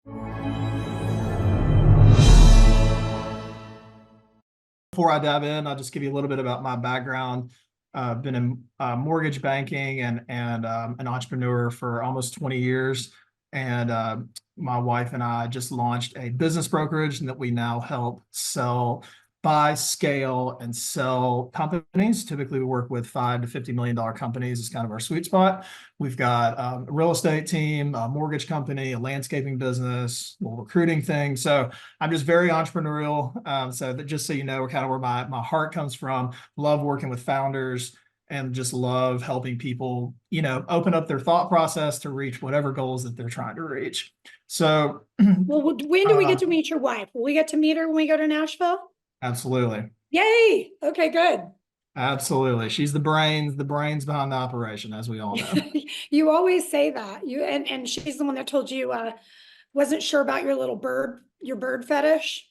Before I dive in, I'll just give you a little bit about my background. I've been in mortgage banking and an entrepreneur for almost 20 years. And my wife and I just launched a business brokerage that we now help buy, scale, and sell companies. Typically, we work with $5 to $50 million companies. It's kind of our sweet spot. We've got a real estate team, a mortgage company, a landscaping business, a little recruiting thing. So I'm just very entrepreneurial. So that just so you know, kind of where my heart comes from. Love working with founders and just love helping people, open up their thought process to reach whatever goals that they're trying to reach. So, well, when do we get to meet your wife? Will we get to meet her when we go to Nashville? Absolutely. Yay. Okay, good. Absolutely. She's the brains behind the operation, as we all know. You always say that. And she's the one that told you wasn't sure about your bird fetish.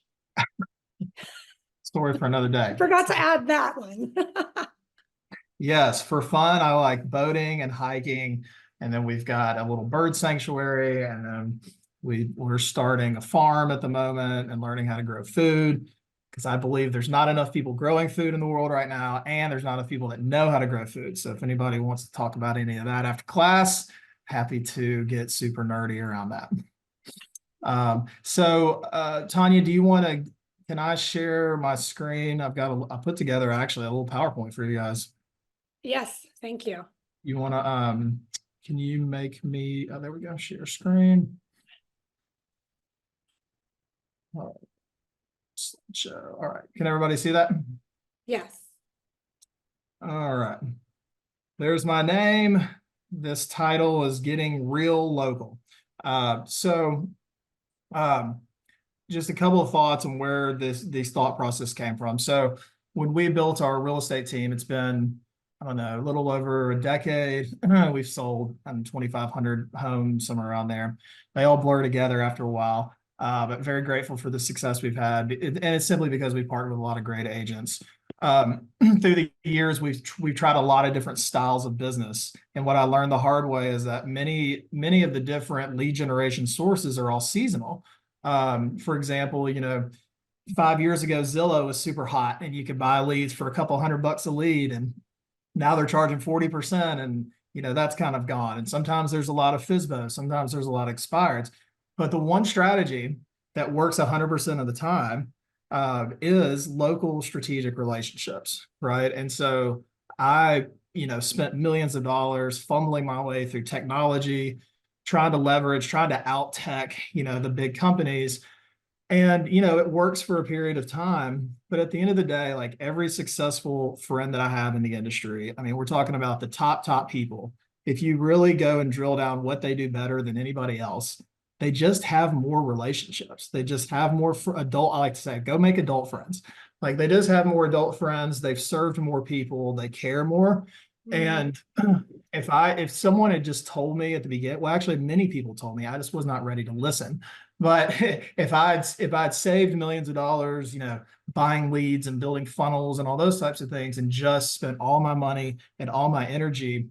Story for another day. Forgot to add that one. Yes, for fun, I like boating and hiking. And then we've got a little bird sanctuary. And then we're starting a farm at the moment and learning how to grow food, because I believe there's not enough people growing food in the world right now, and there's not enough people that know how to grow food. So if anybody wants to talk about any of that after class, happy to get super nerdy around that. Tanya, can I share my screen? I put together actually a little PowerPoint for you guys. Yes, thank you. You want to, can you make me, oh, there we go, share screen. All right. Slideshow. All right. Can everybody see that? Yes. All right. There's my name. This title is Getting Real Local. Just a couple of thoughts on where this thought process came from. So when we built our real estate team, it's been, I don't know, a little over a decade. We've sold 2,500 homes, somewhere around there. They all blur together after a while. But very grateful for the success we've had. And it's simply because we partnered with a lot of great agents. Through the years, we've tried a lot of different styles of business. And what I learned the hard way is that many of the different lead generation sources are all seasonal. For example, 5 years ago, Zillow was super hot and you could buy leads for a couple $100 a lead. And now they're charging 40%. And, that's kind of gone. And sometimes there's a lot of FSBO. Sometimes there's a lot of expireds. But the one strategy that works 100% of the time is local strategic relationships, right? And so I, spent millions of dollars fumbling my way through technology, trying to out-tech, the big companies. And, it works for a period of time. But at the end of the day, like every successful friend that I have in the industry, I mean, we're talking about the top people. If you really go and drill down what they do better than anybody else, they just have more relationships. They just have more I like to say, go make adult friends. Like they just have more adult friends. They've served more people. They care more. And if someone had just told me at the beginning, well, actually many people told me, I just was not ready to listen. But if I'd saved millions of dollars, buying leads and building funnels and all those types of things, and just spent all my money and all my energy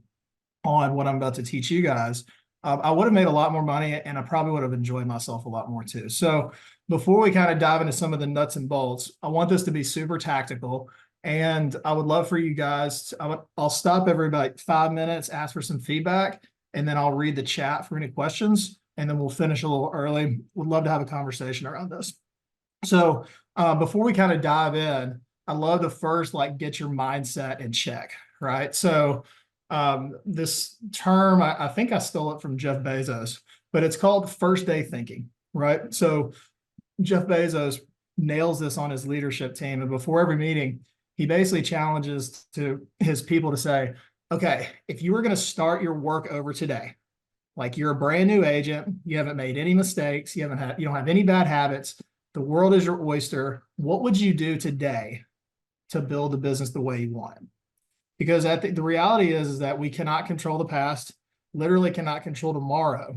on what I'm about to teach you guys, I would have made a lot more money, and I probably would have enjoyed myself a lot more too. So before we kind of dive into some of the nuts and bolts, I want this to be super tactical. And I would love for you guys, I'll stop every about 5 minutes, ask for some feedback, and then I'll read the chat for any questions, and then we'll finish a little early. Would love to have a conversation around this. So before we kind of dive in, I love to first get your mindset in check, right? So this term, I think I stole it from Jeff Bezos, but it's called first day thinking, right? So Jeff Bezos nails this on his leadership team. And before every meeting, he basically challenges to his people to say, okay, if you were going to start your work over today, like you're a brand new agent, you haven't made any mistakes, you don't have any bad habits, the world is your oyster, what would you do today to build the business the way you want it? Because the reality is that we cannot control the past, literally cannot control tomorrow.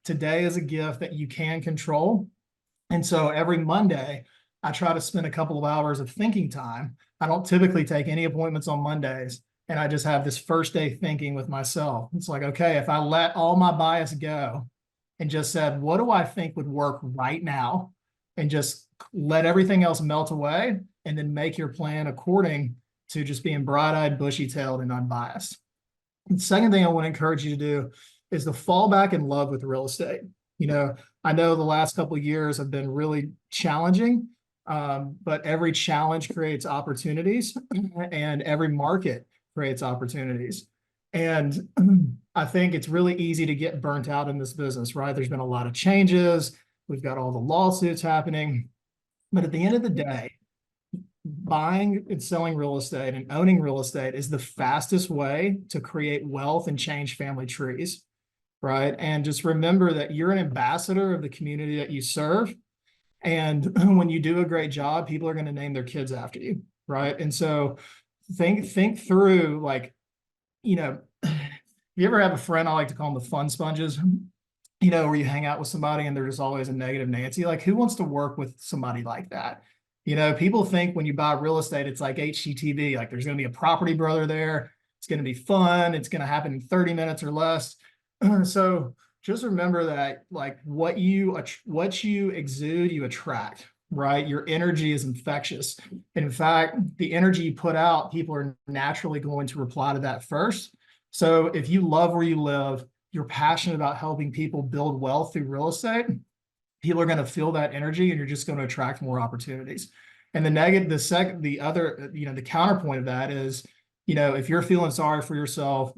Today is a gift that you can control. And so every Monday, I try to spend a couple of hours of thinking time. I don't typically take any appointments on Mondays, and I just have this first day thinking with myself. It's like, okay, if I let all my bias go and just said, what do I think would work right now? And just let everything else melt away, and then make your plan according to just being bright-eyed, bushy-tailed, and unbiased. And the second thing I want to encourage you to do is to fall back in love with real estate. I know the last couple of years have been really challenging, but every challenge creates opportunities, and every market creates opportunities. And I think it's really easy to get burnt out in this business, right? There's been a lot of changes. We've got all the lawsuits happening. But at the end of the day, buying and selling real estate and owning real estate is the fastest way to create wealth and change family trees, right? And just remember that you're an ambassador of the community that you serve. And when you do a great job, people are going to name their kids after you, right? And so think through, like, you ever have a friend, I like to call them the fun sponges, where you hang out with somebody and they're just always a negative Nancy. Like, who wants to work with somebody like that? People think when you buy real estate, it's like HGTV, like there's going to be a property brother there. It's going to be fun. It's going to happen in 30 minutes or less. So just remember that, like, what you exude, you attract, right? Your energy is infectious. In fact, the energy you put out, people are naturally going to reply to that first. So if you love where you live, you're passionate about helping people build wealth through real estate, people are going to feel that energy, and you're just going to attract more opportunities. And the counterpoint of that is, if you're feeling sorry for yourself,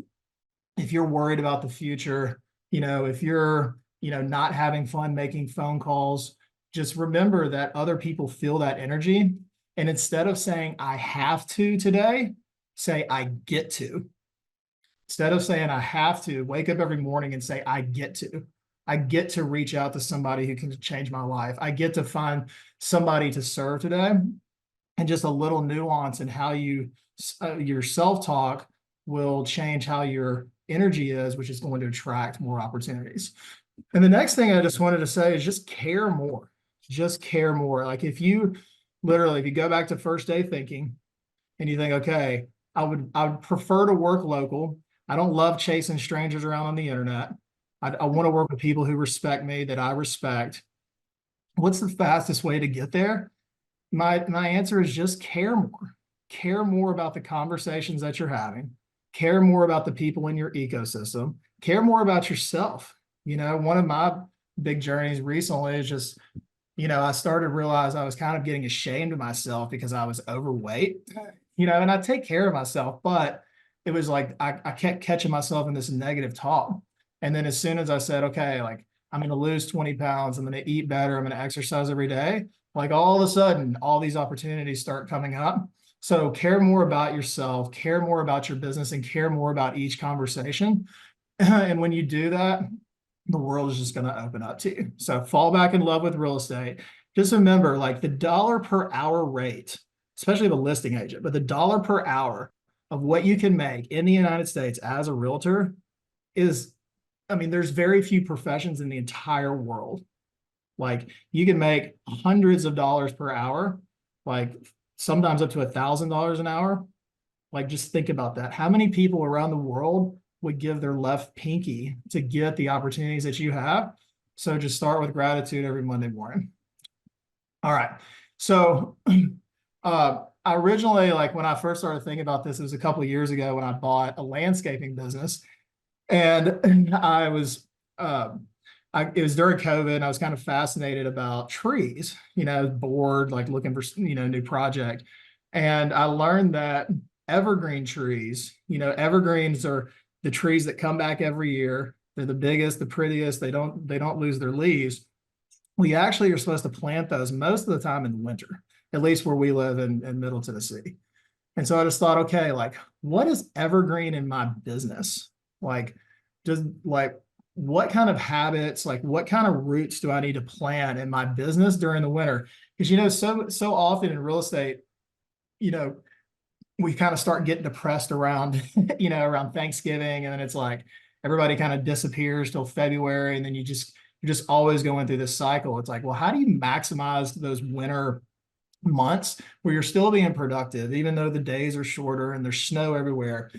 if you're worried about the future, if you're, not having fun making phone calls, just remember that other people feel that energy. And instead of saying, I have to today, say, I get to. Instead of saying, I have to, wake up every morning and say, I get to. I get to reach out to somebody who can change my life. I get to find somebody to serve today. And just a little nuance in how your self-talk will change how your energy is, which is going to attract more opportunities. And the next thing I just wanted to say is just care more. Just care more. Like, if you go back to first day thinking and you think, okay, I would prefer to work local. I don't love chasing strangers around on the internet. I want to work with people who respect me, that I respect. What's the fastest way to get there? My answer is just care more. Care more about the conversations that you're having. Care more about the people in your ecosystem. Care more about yourself. One of my big journeys recently is just, I started to realize I was kind of getting ashamed of myself because I was overweight, and I take care of myself, but it was like I kept catching myself in this negative talk. And then as soon as I said, okay, like, I'm going to lose 20 pounds, I'm going to eat better, I'm going to exercise every day, like, all of a sudden, all these opportunities start coming up. So care more about yourself, care more about your business, and care more about each conversation. And when you do that, the world is just going to open up to you. So fall back in love with real estate. Just remember, like, the dollar per hour rate, especially the listing agent, but the dollar per hour of what you can make in the United States as a realtor is, there's very few professions in the entire world. Like, you can make hundreds of dollars per hour, like sometimes up to $1,000 an hour. Like, just think about that. How many people around the world would give their left pinky to get the opportunities that you have? So just start with gratitude every Monday morning. All right. So I originally, like, when I first started thinking about this, it was a couple of years ago when I bought a landscaping business. And I was, it was during COVID, and I was kind of fascinated about trees, bored, like looking for, new project. And I learned that evergreen trees, evergreens are the trees that come back every year. They're the biggest, the prettiest. They don't lose their leaves. We actually are supposed to plant those most of the time in the winter, at least where we live in Middle Tennessee. And so I just thought, okay, like, what is evergreen in my business? Like, what kind of habits, like, what kind of roots do I need to plant in my business during the winter? Because, so often in real estate, we kind of start getting depressed around, around Thanksgiving. And then it's like everybody kind of disappears till February. And then you're just always going through this cycle. It's like, well, how do you maximize those winter months where you're still being productive, even though the days are shorter and there's snow everywhere?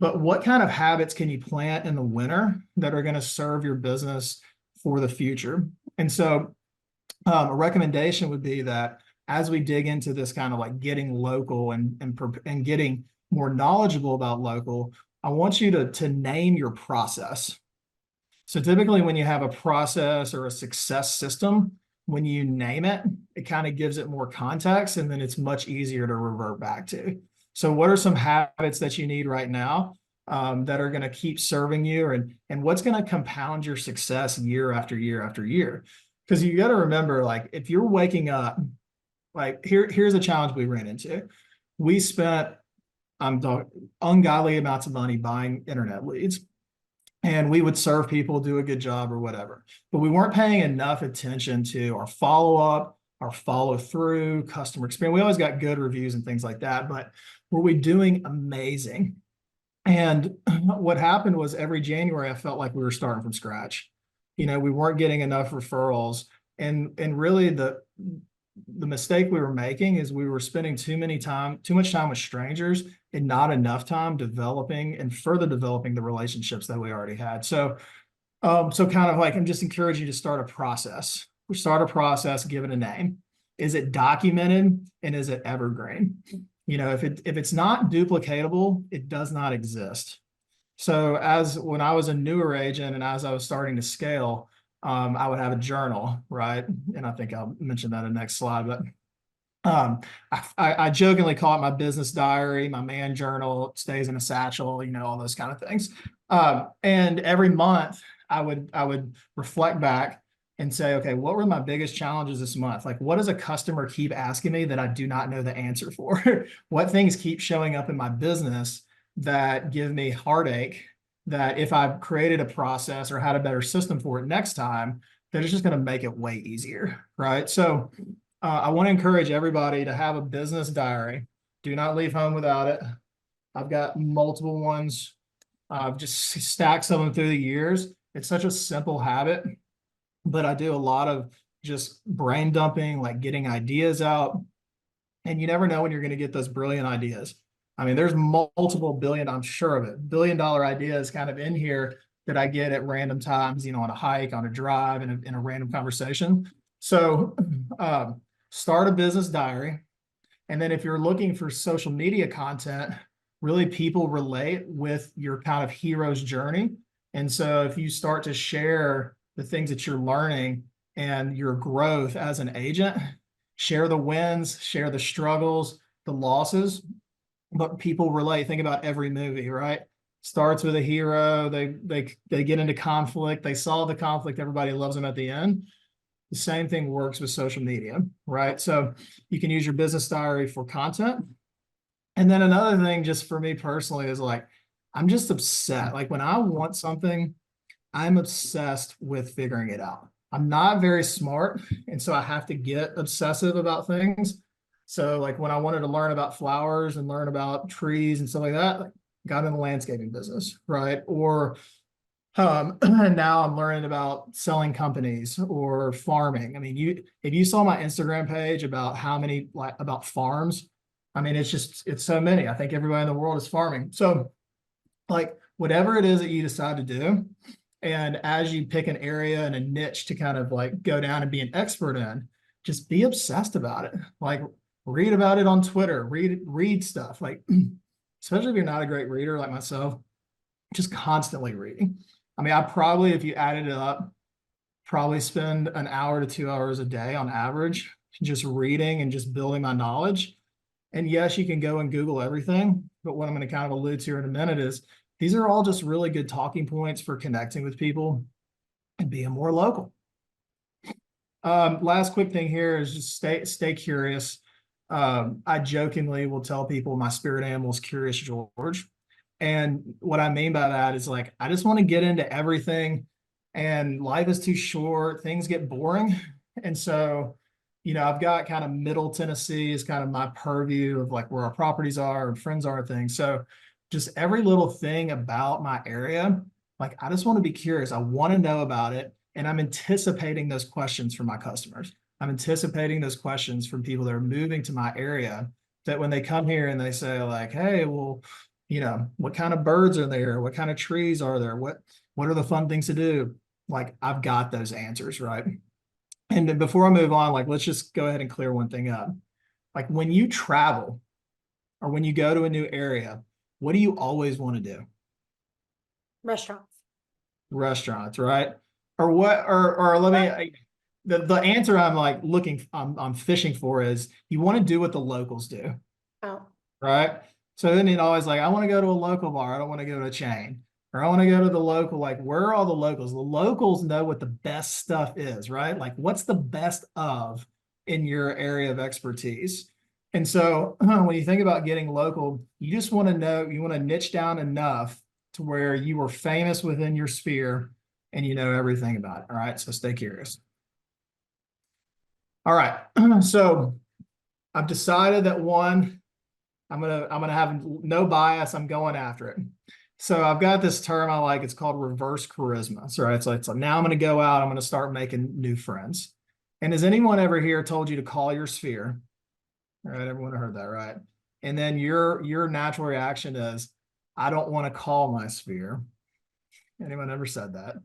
But what kind of habits can you plant in the winter that are going to serve your business for the future. And so a recommendation would be that as we dig into this kind of like getting local and getting more knowledgeable about local, I want you to name your process. So typically when you have a process or a success system, when you name it, it kind of gives it more context, and then it's much easier to revert back to. So what are some habits that you need right now that are going to keep serving you, and what's going to compound your success year after year after year? Because you got to remember, like, if you're waking up, like here's a challenge we ran into. We spent ungodly amounts of money buying internet leads, and we would serve people, do a good job or whatever. But we weren't paying enough attention to our follow-up, our follow-through, customer experience. We always got good reviews and things like that, but were we doing amazing? And what happened was every January, I felt like we were starting from scratch. We weren't getting enough referrals. And really the mistake we were making is we were spending too much time with strangers and not enough time developing and further developing the relationships that we already had. So kind of like, I'm just encouraging you to start a process. We start a process, give it a name. Is it documented, and is it evergreen? If it's not duplicatable, it does not exist. So when I was a newer agent and as I was starting to scale, I would have a journal, right? And I think I'll mention that in the next slide, but I jokingly call it my business diary, my man journal. It stays in a satchel, all those kind of things. And every month I would reflect back and say, okay, what were my biggest challenges this month? Like, what does a customer keep asking me that I do not know the answer for? What things keep showing up in my business that give me heartache, that if I've created a process or had a better system for it next time, that it's just going to make it way easier, right? So I want to encourage everybody to have a business diary. Do not leave home without it. I've got multiple ones. I've just stacked some of them through the years. It's such a simple habit, but I do a lot of just brain dumping, like getting ideas out. And you never know when you're going to get those brilliant ideas. I mean, there's multiple billion, I'm sure of it, billion-dollar ideas kind of in here that I get at random times, on a hike, on a drive, in a random conversation. So start a business diary. And then if you're looking for social media content, really people relate with your kind of hero's journey. And so if you start to share the things that you're learning and your growth as an agent, share the wins, share the struggles, the losses, but people relate. Think about every movie, right? Starts with a hero, they get into conflict, they solve the conflict, everybody loves them at the end. The same thing works with social media, right? So you can use your business diary for content. And then another thing, just for me personally, is like, I'm just upset. Like when I want something, I'm obsessed with figuring it out. I'm not very smart, and so I have to get obsessive about things. So like when I wanted to learn about flowers and learn about trees and stuff like that, like got in the landscaping business, right? Or now I'm learning about selling companies or farming. I mean, if you saw my Instagram page about about farms, I mean, it's so many. I think everybody in the world is farming. So like whatever it is that you decide to do, and as you pick an area and a niche to kind of like go down and be an expert in, just be obsessed about it. Like read about it on Twitter, read stuff, like especially if you're not a great reader like myself, just constantly reading. I mean, I probably, if you added it up, probably spend an hour to 2 hours a day on average, just reading and just building my knowledge. And yes, you can go and Google everything, but what I'm going to kind of allude to in a minute is these are all just really good talking points for connecting with people and being more local. Last quick thing here is just stay curious. I jokingly will tell people my spirit animal is Curious George. And what I mean by that is like, I just want to get into everything, and life is too short. Things get boring. And so, I've got kind of middle Tennessee is kind of my purview of like where our properties are and friends are and things. So just every little thing about my area, like I just want to be curious. I want to know about it. And I'm anticipating those questions from my customers. I'm anticipating those questions from people that are moving to my area, that when they come here and they say like, hey, well, what kind of birds are there? What kind of trees are there? What are the fun things to do? like I've got those answers, right? And then before I move on, like, let's just go ahead and clear one thing up. Like when you travel or when you go to a new area, what do you always want to do? Restaurants. Restaurants, right? Or what, or let me, the answer I'm like looking, I'm fishing for is you want to do what the locals do, Oh, right? So then it always like, I want to go to a local bar. I don't want to go to a chain. Or I want to go to the local, like, where are all the locals? The locals know what the best stuff is, right? Like, what's the best of in your area of expertise? And so when you think about getting local, you just want to know, you want to niche down enough to where you are famous within your sphere and you know everything about it. All right. So stay curious. All right. So I've decided that one, I'm gonna have no bias. I'm going after it. So I've got this term I like. It's called reverse charisma. So right, it's like now I'm gonna go out. I'm gonna start making new friends. And has anyone ever here told you to call your sphere? All right, everyone heard that, right? And then your natural reaction is, I don't want to call my sphere. Anyone ever said that?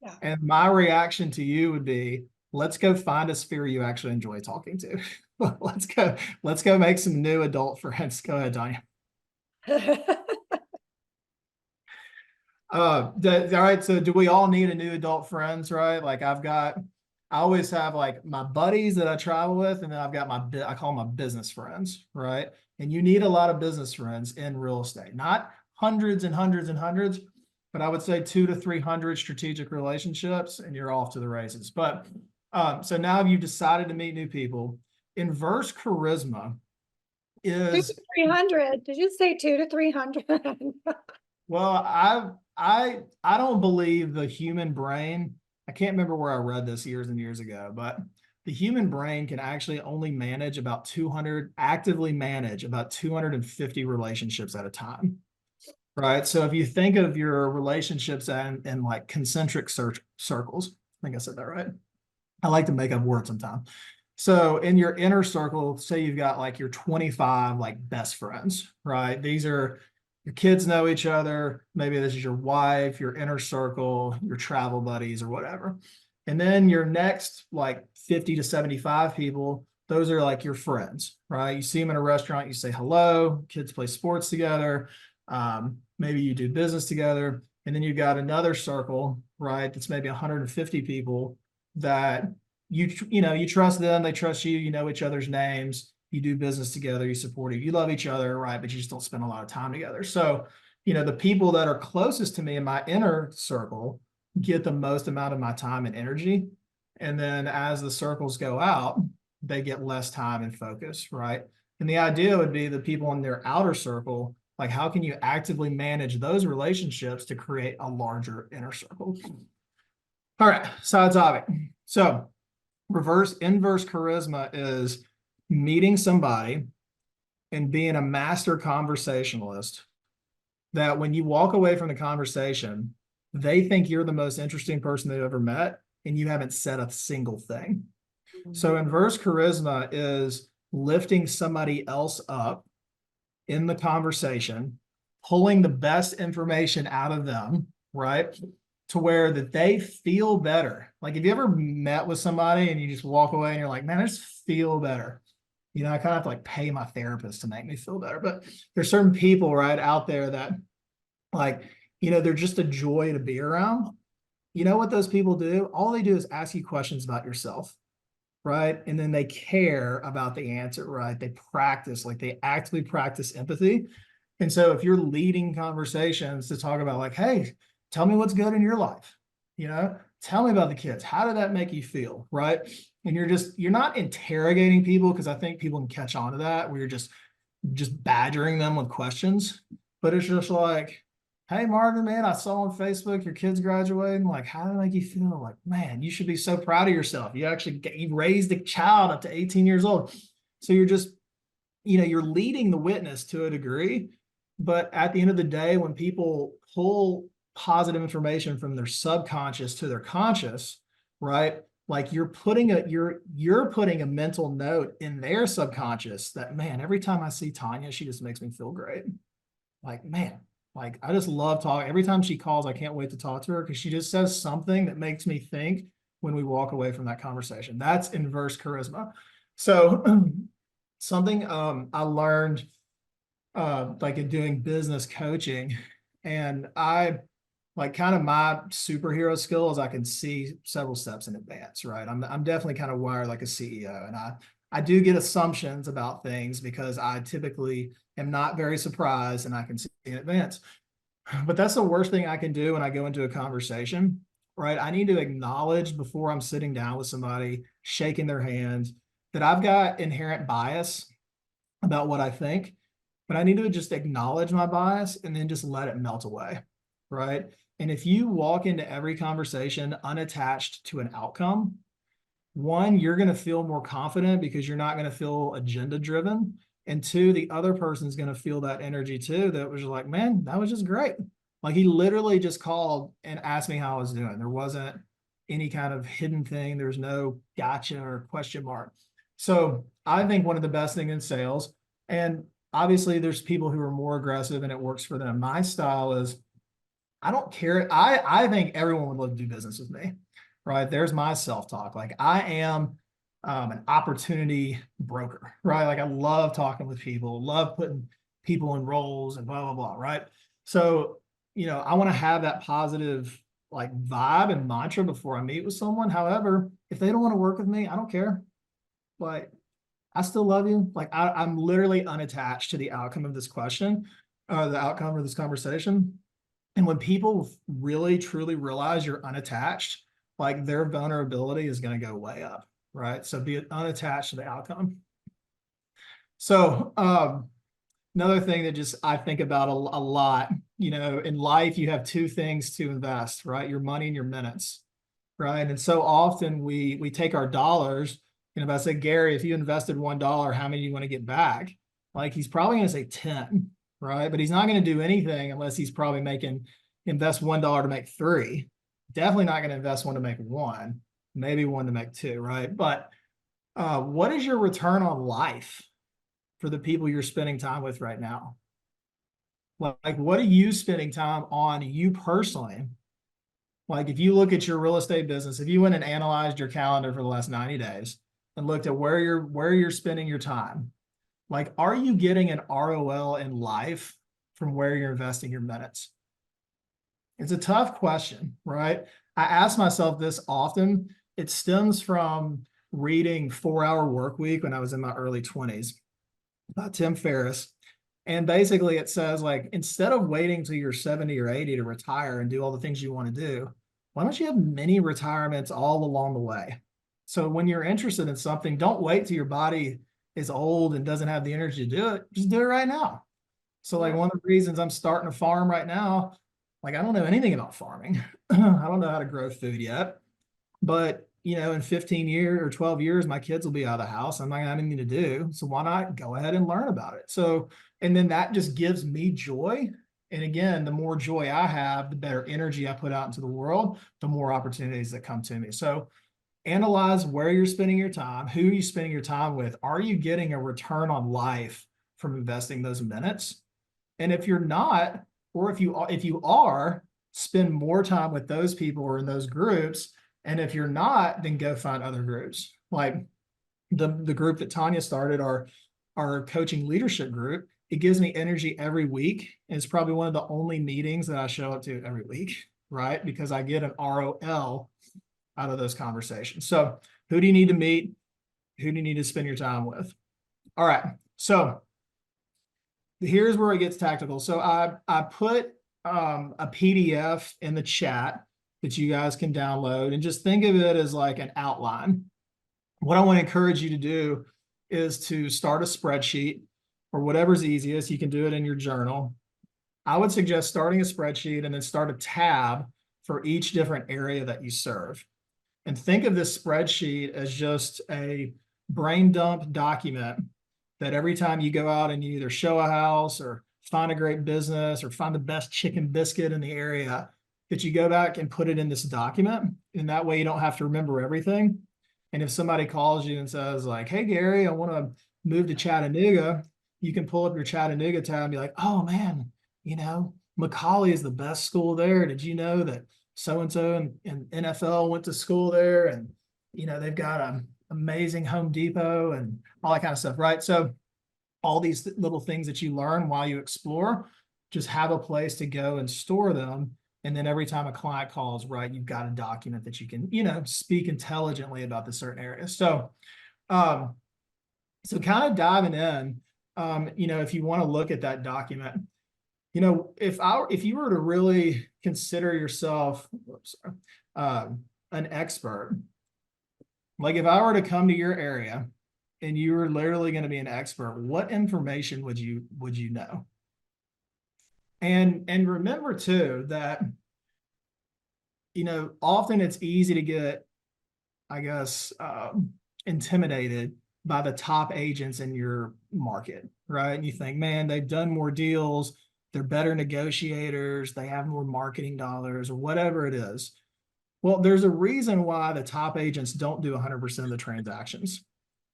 yeah. And my reaction to you would be, let's go find a sphere you actually enjoy talking to. Let's go make some new adult friends. Go ahead, Tanya. All right. So do we all need a new adult friends, right? Like I always have like my buddies that I travel with, and then I've got I call my business friends, right? And you need a lot of business friends in real estate, not hundreds and hundreds and hundreds, but I would say 200 to 300 strategic relationships, and you're off to the races. But so now you've decided to meet new people. Inverse charisma 2 is, to 300. Did you say 2 to 300? well, I don't believe the human brain. I can't remember where I read this years and years ago, but the human brain can actually only manage about 200, actively manage about 250 relationships at a time. Right. So if you think of your relationships in like concentric circles, I think I said that right. I like to make up words sometimes. So in your inner circle, say you've got like your 25 like best friends, right? These are your kids know each other. Maybe this is your wife, your inner circle, your travel buddies or whatever. And then your next like 50 to 75 people, those are like your friends, right? You see them in a restaurant, you say hello, kids play sports together. Maybe you do business together. And then you've got another circle, right? That's maybe 150 people that you trust them, they trust you, you know each other's names, you do business together, you support you love each other, right? But you just don't spend a lot of time together. So, the people that are closest to me in my inner circle get the most amount of my time and energy. And then as the circles go out, they get less time and focus, right? And the idea would be the people in their outer circle, like how can you actively manage those relationships to create a larger inner circle? All right, side topic. So inverse charisma is meeting somebody and being a master conversationalist that when you walk away from the conversation, they think you're the most interesting person they've ever met and you haven't said a single thing. So inverse charisma is lifting somebody else up in the conversation, pulling the best information out of them, right? To where that they feel better. Like, have you ever met with somebody and you just walk away and you're like, man, I just feel better. I kind of have to like pay my therapist to make me feel better. But there's certain people right out there that like, they're just a joy to be around. You know what those people do? All they do is ask you questions about yourself, right? And then they care about the answer, right? They practice, like they actively practice empathy. And so if you're leading conversations to talk about like, hey, tell me what's good in your life, tell me about the kids. How did that make you feel, right? And you're not interrogating people, because I think people can catch on to that where you're just badgering them with questions. But it's just like, hey, Marvin, man, I saw on Facebook your kids graduating. Like, how did it make you feel? Like, man, you should be so proud of yourself. You raised a child up to 18 years old. So you're just, you're leading the witness to a degree. But at the end of the day, when people pull positive information from their subconscious to their conscious, right? Like you're putting a mental note in their subconscious that, man, every time I see Tanya, she just makes me feel great. Like, man, Like, I just love talking. Every time she calls, I can't wait to talk to her because she just says something that makes me think when we walk away from that conversation. That's inverse charisma. So something I learned like in doing business coaching, and I like kind of my superhero skill is I can see several steps in advance, right? I'm definitely kind of wired like a CEO, and I do get assumptions about things because I typically am not very surprised and I can see in advance. But that's the worst thing I can do when I go into a conversation, right? I need to acknowledge before I'm sitting down with somebody, shaking their hand, that I've got inherent bias about what I think, but I need to just acknowledge my bias and then just let it melt away, right? And if you walk into every conversation unattached to an outcome, one, you're going to feel more confident because you're not going to feel agenda driven. And two, the other person's going to feel that energy too. That was like, man, that was just great. Like he literally just called and asked me how I was doing. There wasn't any kind of hidden thing. There's no gotcha or question mark. So I think one of the best things in sales, and obviously there's people who are more aggressive and it works for them. My style is I don't care. I think everyone would love to do business with me, right? There's my self-talk. Like I am an opportunity broker, right? Like I love talking with people, love putting people in roles and blah, blah, blah, right? So, I want to have that positive like vibe and mantra before I meet with someone. However, if they don't want to work with me, I don't care. Like I still love you. Like I'm literally unattached to the outcome of this question, the outcome of this conversation. And when people really truly realize you're unattached, like their vulnerability is going to go way up, right? So be unattached to the outcome. So another thing that just I think about a lot, in life, you have two things to invest, right? Your money and your minutes, right? And so often we take our dollars, and if I say, Gary, if you invested $1, how many do you want to get back? Like he's probably going to say 10, right? But he's not going to do anything unless he's probably invest $1 to make 3. Definitely not going to invest one to make 1, maybe 1 to make 2, right? But what is your return on life for the people you're spending time with right now? Like, what are you spending time on you personally? Like, if you look at your real estate business, if you went and analyzed your calendar for the last 90 days and looked at where you're spending your time, like, are you getting an ROL in life from where you're investing your minutes? It's a tough question, right? I ask myself this often. It stems from reading 4-Hour Workweek when I was in my early 20s by Tim Ferriss. And basically it says like, instead of waiting till you're 70 or 80 to retire and do all the things you want to do, why don't you have mini retirements all along the way? So when you're interested in something, don't wait till your body is old and doesn't have the energy to do it. Just do it right now. So like one of the reasons I'm starting a farm right now, like I don't know anything about farming. I don't know how to grow food yet, but in 15 years or 12 years, my kids will be out of the house. I'm not gonna have anything to do. So why not go ahead and learn about it? So, and then that just gives me joy. And again, the more joy I have, the better energy I put out into the world, the more opportunities that come to me. So analyze where you're spending your time, who are you spending your time with? Are you getting a return on life from investing those minutes? And if you're not, or if you are, spend more time with those people or in those groups. And if you're not, then go find other groups. Like the group that Tanya started, our coaching leadership group, it gives me energy every week. And it's probably one of the only meetings that I show up to every week, right? Because I get an ROL out of those conversations. So who do you need to meet? Who do you need to spend your time with? All right. So here's where it gets tactical. So I put a PDF in the chat that you guys can download and just think of it as like an outline. What I want to encourage you to do is to start a spreadsheet or whatever's easiest. You can do it in your journal. I would suggest starting a spreadsheet and then start a tab for each different area that you serve. And think of this spreadsheet as just a brain dump document that every time you go out and you either show a house or find a great business or find the best chicken biscuit in the area, that you go back and put it in this document. And that way you don't have to remember everything. And if somebody calls you and says like, hey, Gary, I want to move to Chattanooga, you can pull up your Chattanooga tab and be like, oh man, Macaulay is the best school there. Did you know that so-and-so in NFL went to school there? And, they've got an amazing Home Depot and all that kind of stuff, right? So all these little things that you learn while you explore, just have a place to go and store them. And then every time a client calls, right, you've got a document that you can, speak intelligently about the certain area. Um, so kind of diving in, if you want to look at that document, if you were to really consider yourself, an expert, like if I were to come to your area and you were literally going to be an expert, what information would you know? And remember too that, often it's easy to get, I guess, intimidated by the top agents in your market, right? And you think, man, they've done more deals, they're better negotiators, they have more marketing dollars, or whatever it is. Well, there's a reason why the top agents don't do 100% of the transactions,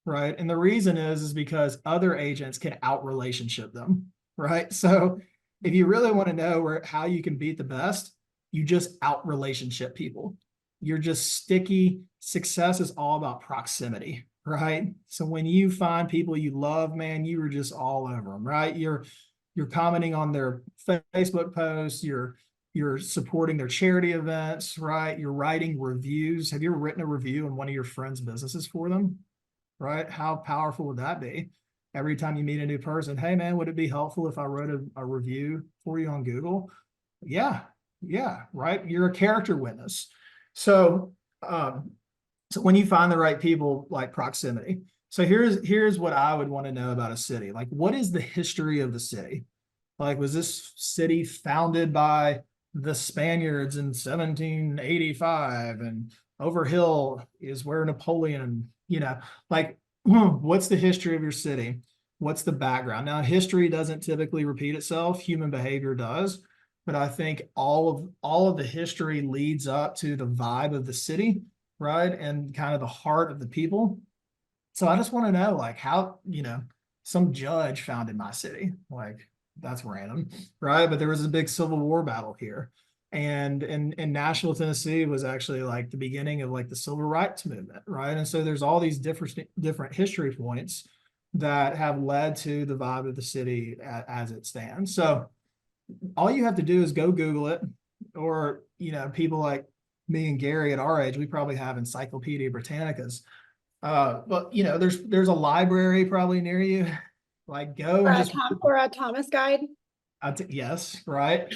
right? And the reason is because other agents can out relationship them, right? So if you really want to know how you can beat the best, you just out relationship people. You're just sticky. Success is all about proximity, right? So when you find people you love, man, you are just all over them, right? You're commenting on their Facebook posts, you're supporting their charity events, right? You're writing reviews. Have you ever written a review in one of your friends' businesses for them? Right? How powerful would that be? Every time you meet a new person, hey man, would it be helpful if I wrote a review for you on Google? Yeah, right. You're a character witness. So, so when you find the right people, like proximity. So here's what I would want to know about a city. Like, what is the history of the city? Like, was this city founded by the Spaniards in 1785? And Overhill is where Napoleon, like, what's the history of your city? What's the background? Now, history doesn't typically repeat itself. Human behavior does. But I think all of the history leads up to the vibe of the city, right? And kind of the heart of the people. So I just want to know, like, how, some judge founded my city. Like, that's random, right? But there was a big Civil War battle here. And in Nashville, Tennessee was actually like the beginning of like the civil rights movement, right? And so there's all these different history points that have led to the vibe of the city as it stands. So all you have to do is go Google it, or, people like me and Gary at our age, we probably have Encyclopedia Britannicas. But there's a library probably near you. Like go Or and a just Or a Thomas guide. yes, right.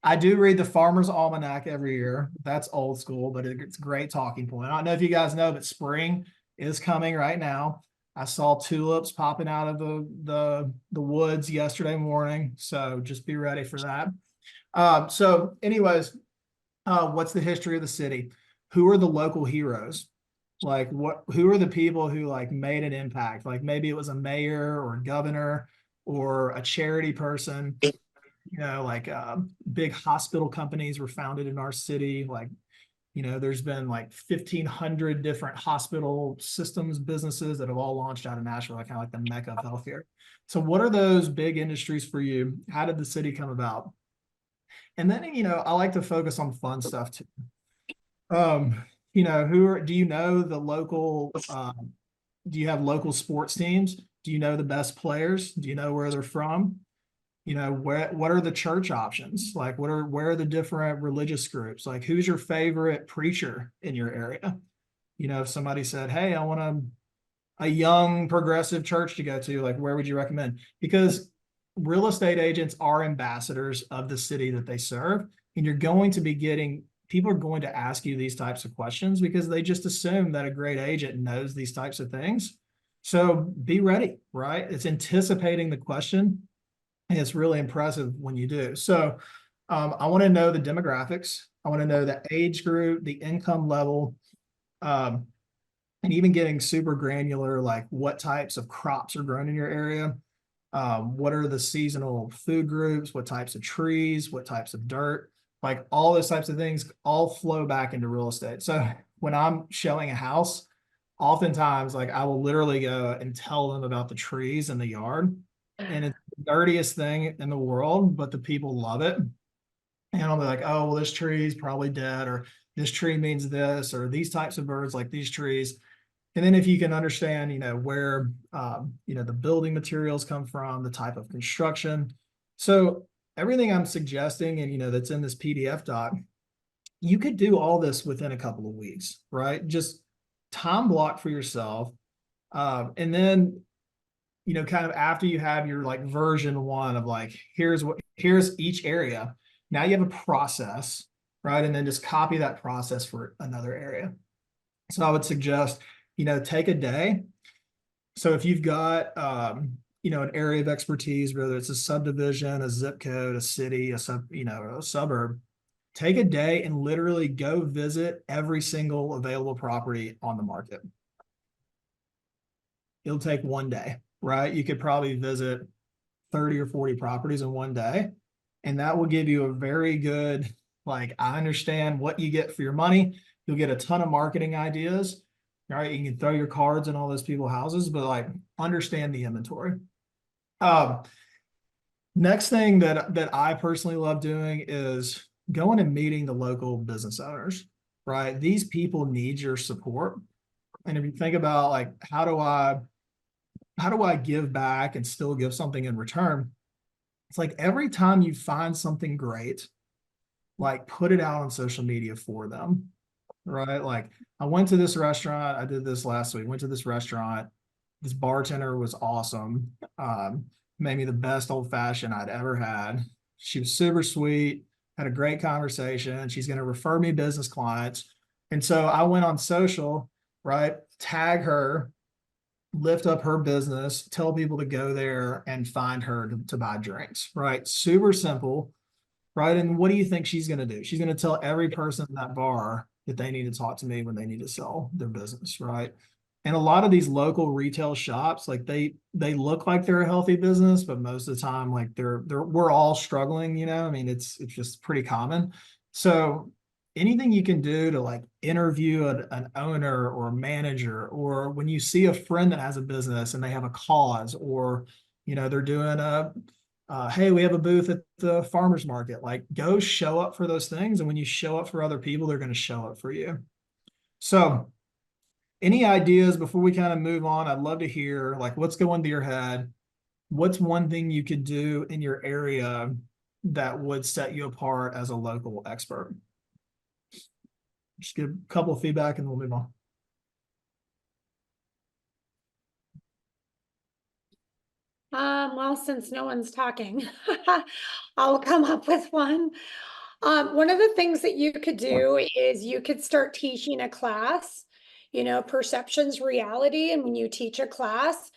I do read the Farmer's Almanac every year. That's old school, but it's a great talking point. I don't know if you guys know, but spring is coming right now. I saw tulips popping out of the woods yesterday morning, so just be ready for that. So anyways, what's the history of the city? Who are the local heroes? Like who are the people who like made an impact? Like maybe it was a mayor or a governor or a charity person, like big hospital companies were founded in our city. Like, there's been like 1,500 different hospital systems businesses that have all launched out of Nashville, like kind of like the mecca of healthcare. So what are those big industries for you? How did the city come about? And then, I like to focus on fun stuff too. Do you know the local, do you have local sports teams? Do you know the best players? Do you know where they're from? What are the church options? Like where are the different religious groups? Like who's your favorite preacher in your area? If somebody said, hey, I want a young progressive church to go to, like where would you recommend? Because real estate agents are ambassadors of the city that they serve, and you're going to be getting people are going to ask you these types of questions because they just assume that a great agent knows these types of things. So be ready, right? It's anticipating the question, and it's really impressive when you do. So I want to know the demographics. I want to know the age group, the income level, and even getting super granular, like what types of crops are grown in your area. What are the seasonal food groups? What types of trees? What types of dirt? Like all those types of things all flow back into real estate. So when I'm showing a house, oftentimes like I will literally go and tell them about the trees in the yard. And it's dirtiest thing in the world, but the people love it. And I'll be like, oh, well, this tree is probably dead, or this tree means this, or these types of birds like these trees. And then if you can understand, where, the building materials come from, the type of construction. So everything I'm suggesting and, that's in this PDF doc, you could do all this within a couple of weeks, right? Just time block for yourself. And then, kind of after you have your like version one of like, here's each area. Now you have a process, right? And then just copy that process for another area. So I would suggest, take a day. So if you've got, an area of expertise, whether it's a subdivision, a zip code, a city, a suburb, take a day and literally go visit every single available property on the market. It'll take one day, right? You could probably visit 30 or 40 properties in one day. And that will give you a very good, like, I understand what you get for your money. You'll get a ton of marketing ideas, right? You can throw your cards in all those people's houses, but like, understand the inventory. Next thing that I personally love doing is going and meeting the local business owners, right? These people need your support. And if you think about like, how do I give back and still give something in return? It's like every time you find something great, like put it out on social media for them, right? Like I went to this restaurant, I did this last week, went to this restaurant. This bartender was awesome. Made me the best old fashioned I'd ever had. She was super sweet, had a great conversation. She's going to refer me business clients. And so I went on social, right? Tag her, lift up her business, tell people to go there and find her to buy drinks, right? Super simple, right? And what do you think she's going to do? She's going to tell every person in that bar that they need to talk to me when they need to sell their business, right? And a lot of these local retail shops, like they look like they're a healthy business, but most of the time, like we're all struggling, I mean, it's just pretty common. So anything you can do to like interview an owner or a manager, or when you see a friend that has a business and they have a cause, or they're doing hey, we have a booth at the farmers market, like go show up for those things. And when you show up for other people, they're going to show up for you. So any ideas before we kind of move on? I'd love to hear like what's going to your head. What's one thing you could do in your area that would set you apart as a local expert? Just give a couple of feedback and we'll move on. Well, since no one's talking, I'll come up with one. One of the things that you could do is you could start teaching a class, perception's reality. And when you teach a class,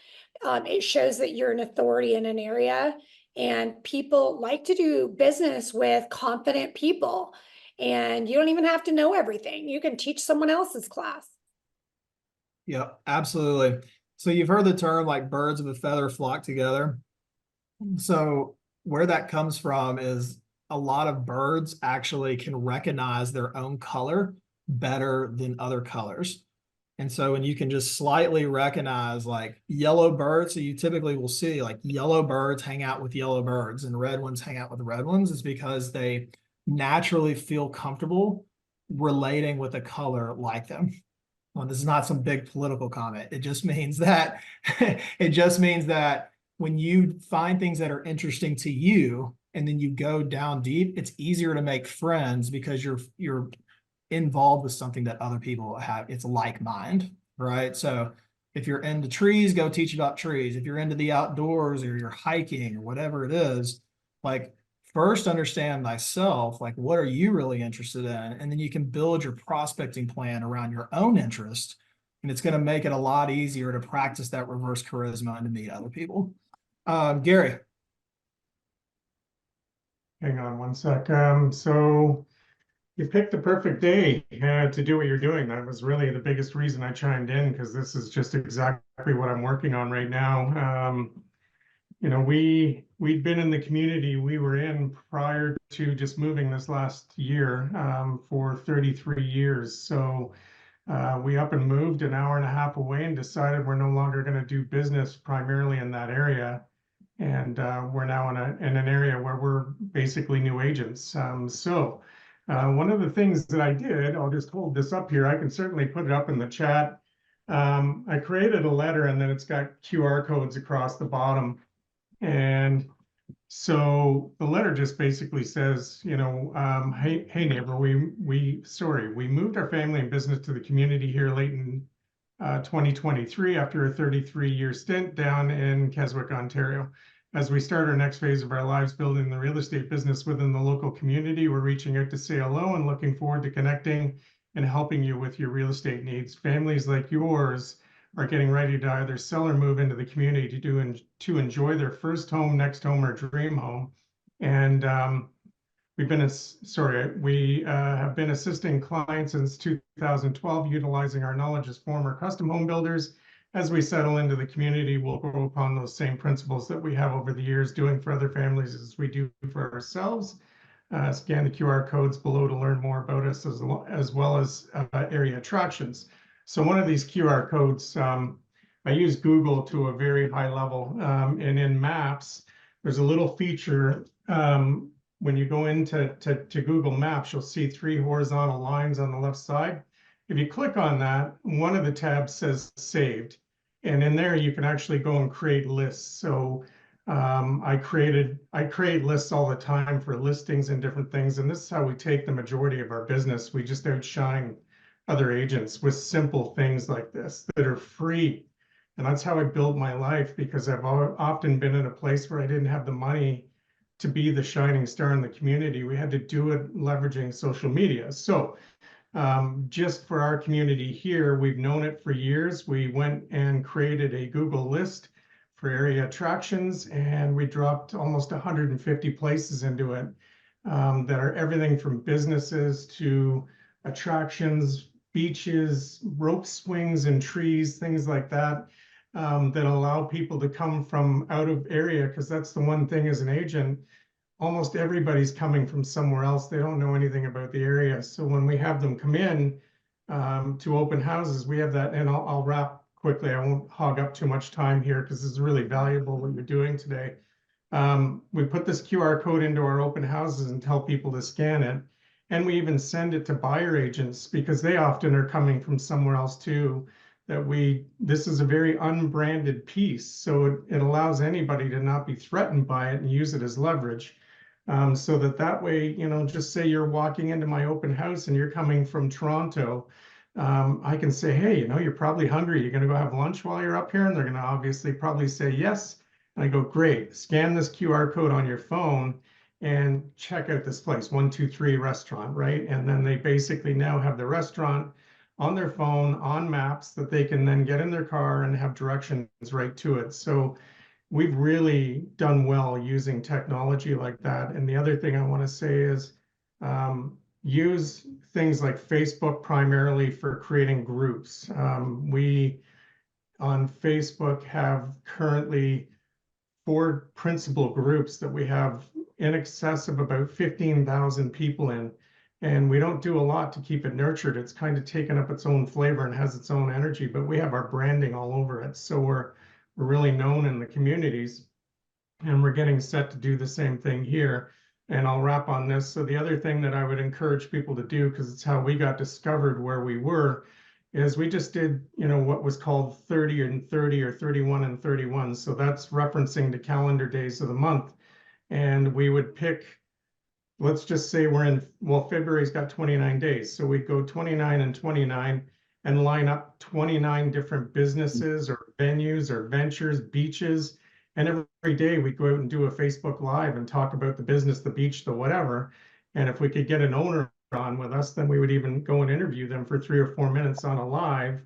it shows that you're an authority in an area, and people like to do business with confident people. And you don't even have to know everything. You can teach someone else's class. Yeah, absolutely. So you've heard the term like birds of a feather flock together. So where that comes from is a lot of birds actually can recognize their own color better than other colors. And so when you can just slightly recognize like yellow birds, so you typically will see like yellow birds hang out with yellow birds and red ones hang out with red ones, is because they naturally feel comfortable relating with a color like them. Well, this is not some big political comment. It just means that when you find things that are interesting to you and then you go down deep, it's easier to make friends because you're involved with something that other people have. It's like mind, right? So if you're into trees, go teach about trees. If you're into the outdoors or you're hiking or whatever it is, like first understand thyself, like what are you really interested in? And then you can build your prospecting plan around your own interest. And it's going to make it a lot easier to practice that reverse charisma and to meet other people. Gary. Hang on one sec. So you picked the perfect day to do what you're doing. That was really the biggest reason I chimed in, because this is just exactly what I'm working on right now. We'd been in the community we were in prior to just moving this last year for 33 years. So we up and moved an hour and a half away and decided we're no longer going to do business primarily in that area. And we're now in an area where we're basically new agents. One of the things that I did, I'll just hold this up here. I can certainly put it up in the chat. I created a letter, and then it's got QR codes across the bottom. And so the letter just basically says, hey neighbor, we moved our family and business to the community here late in 2023 after a 33-year stint down in Keswick, Ontario. As we start our next phase of our lives building the real estate business within the local community, we're reaching out to say hello and looking forward to connecting and helping you with your real estate needs. Families like yours are getting ready to either sell or move into the community to enjoy their first home, next home, or dream home. And we have been assisting clients since 2012, utilizing our knowledge as former custom home builders. As we settle into the community, we'll grow upon those same principles that we have over the years doing for other families as we do for ourselves. Scan the QR codes below to learn more about us as well as area attractions. So one of these QR codes, I use Google to a very high level, and in Maps, there's a little feature. When you go into Google Maps, you'll see 3 horizontal lines on the left side. If you click on that, one of the tabs says saved. And in there, you can actually go and create lists. So I create lists all the time for listings and different things. And this is how we take the majority of our business. We just outshine other agents with simple things like this that are free. And that's how I built my life, because I've often been in a place where I didn't have the money to be the shining star in the community. We had to do it leveraging social media. So just for our community here, we've known it for years. We went and created a Google list for area attractions, and we dropped almost 150 places into it that are everything from businesses to attractions, beaches, rope swings and trees, things like that, that allow people to come from out of area, because that's the one thing as an agent, almost everybody's coming from somewhere else. They don't know anything about the area. So when we have them come in to open houses, we have that, and I'll wrap quickly. I won't hog up too much time here because this is really valuable what you're doing today. We put this QR code into our open houses and tell people to scan it. And we even send it to buyer agents, because they often are coming from somewhere else too. This is a very unbranded piece. So it allows anybody to not be threatened by it and use it as leverage. So that way, just say you're walking into my open house and you're coming from Toronto. I can say, hey, you're probably hungry. You're going to go have lunch while you're up here? And they're going to obviously probably say yes. And I go, great, scan this QR code on your phone and check out this place, 123 restaurant, right? And then they basically now have the restaurant on their phone, on maps, that they can then get in their car and have directions right to it. So we've really done well using technology like that. And the other thing I want to say is use things like Facebook primarily for creating groups. We on Facebook have currently 4 principal groups that we have in excess of about 15,000 people in. And we don't do a lot to keep it nurtured. It's kind of taken up its own flavor and has its own energy, but we have our branding all over it. So we're really known in the communities, and we're getting set to do the same thing here. And I'll wrap on this. So the other thing that I would encourage people to do, because it's how we got discovered where we were, is we just did, what was called 30 and 30 or 31 and 31. So that's referencing the calendar days of the month. And we would pick, let's just say February's got 29 days. So we'd go 29 and 29 and line up 29 different businesses or venues or ventures, beaches. And every day we'd go out and do a Facebook Live and talk about the business, the beach, the whatever. And if we could get an owner on with us, then we would even go and interview them for 3 or 4 minutes on a live.